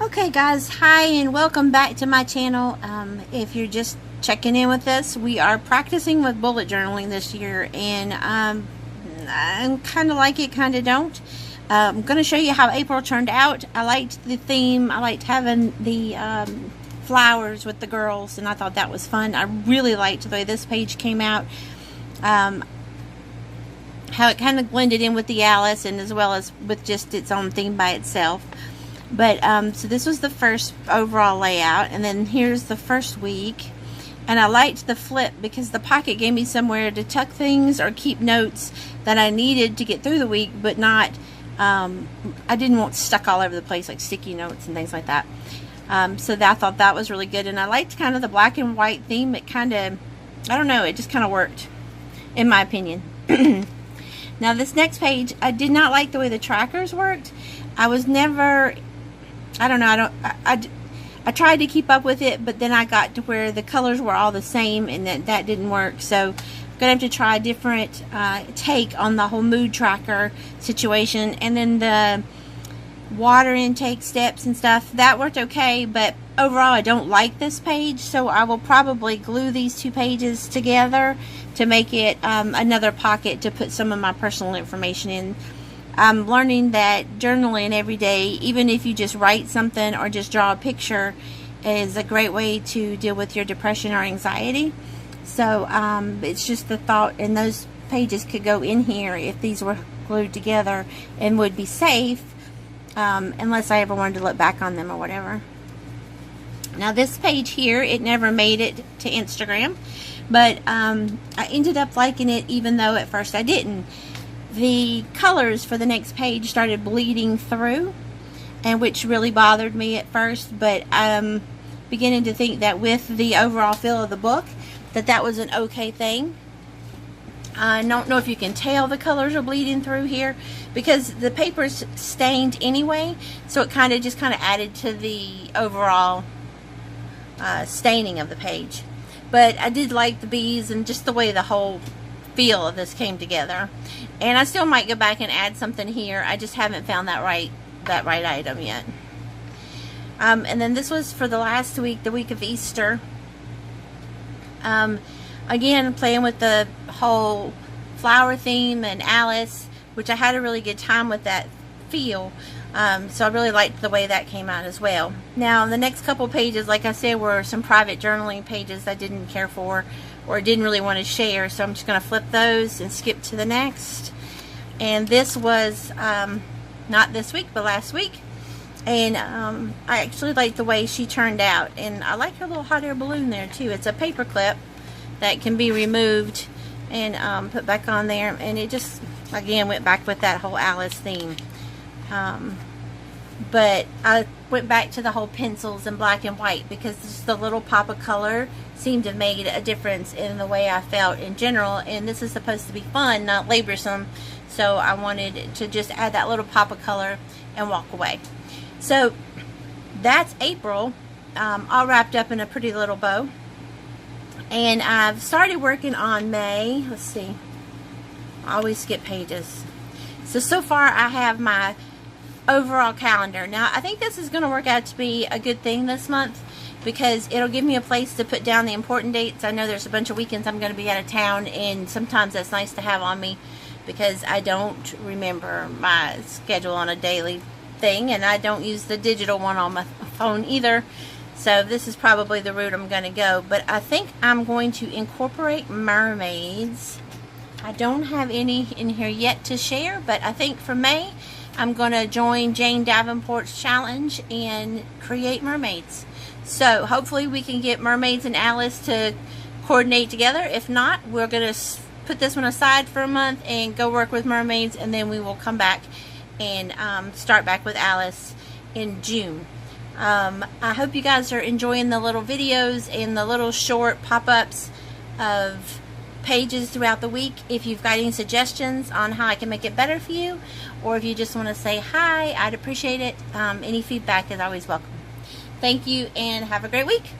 Okay guys, hi and welcome back to my channel. If you're just checking in with us, we are practicing with bullet journaling this year, and I kind of like it, kind of don't. I'm going to show you how April turned out. I liked the theme. I liked having the flowers with the girls, and I thought that was fun. I really liked the way this page came out. How it kind of blended in with the Alice, and as well as with just its own theme by itself. But so this was the first overall layout, and then here's the first week. And I liked the flip because the pocket gave me somewhere to tuck things or keep notes that I needed to get through the week, but not I didn't want stuck all over the place like sticky notes and things like that. So I thought that was really good, and I liked kind of the black and white theme. It kind of, I don't know, it just kind of worked in my opinion. Now this next page, I did not like the way the trackers worked. I was never, I don't know, I tried to keep up with it, but then I got to where the colors were all the same, and that didn't work. So I'm gonna have to try a different take on the whole mood tracker situation. And then the water intake steps and stuff, that worked okay, but overall I don't like this page, so I will probably glue these two pages together to make it another pocket to put some of my personal information in. I'm learning that journaling every day, even if you just write something or just draw a picture, is a great way to deal with your depression or anxiety. So it's just the thought, and those pages could go in here if these were glued together and would be safe, unless I ever wanted to look back on them or whatever. Now this page here, it never made it to Instagram, but I ended up liking it, even though at first I didn't. The colors for the next page started bleeding through, and which really bothered me at first, but I'm beginning to think that with the overall feel of the book, that was an okay thing. I don't know if you can tell the colors are bleeding through here because the paper's stained anyway, so it kind of added to the overall staining of the page. But I did like the bees and just the way the whole feel of this came together. And I still might go back and add something here. I just haven't found that right item yet. And then this was for the last week, the week of Easter. Again, playing with the whole flower theme and Alice, which I had a really good time with that feel. So I really liked the way that came out as well. Now the next couple pages, like I said, were some private journaling pages I didn't care for or didn't really want to share, so I'm just going to flip those and skip to the next. And this was not this week but last week, and I actually like the way she turned out, and I like her little hot air balloon there too. It's a paper clip that can be removed and put back on there, and it just again went back with that whole Alice theme. But I went back to the whole pencils and black and white because just the little pop of color seemed to have made a difference in the way I felt in general, and this is supposed to be fun, not laborsome, so I wanted to just add that little pop of color and walk away. So that's April, all wrapped up in a pretty little bow, and I've started working on May. Let's see, I always skip pages. So far I have my overall calendar. Now I think this is going to work out to be a good thing this month because it'll give me a place to put down the important dates. I know there's a bunch of weekends I'm going to be out of town, and sometimes that's nice to have on me because I don't remember my schedule on a daily thing, and I don't use the digital one on my phone either. So this is probably the route I'm going to go, but I think I'm going to incorporate mermaids. I don't have any in here yet to share, but I think for May I'm going to join Jane Davenport's challenge and create mermaids. So hopefully we can get mermaids and Alice to coordinate together. If not, we're going to put this one aside for a month and go work with mermaids, and then we will come back and start back with Alice in June. I hope you guys are enjoying the little videos and the little short pop-ups of pages throughout the week. If you've got any suggestions on how I can make it better for you, or if you just want to say hi, I'd appreciate it. Any feedback is always welcome. Thank you, and have a great week.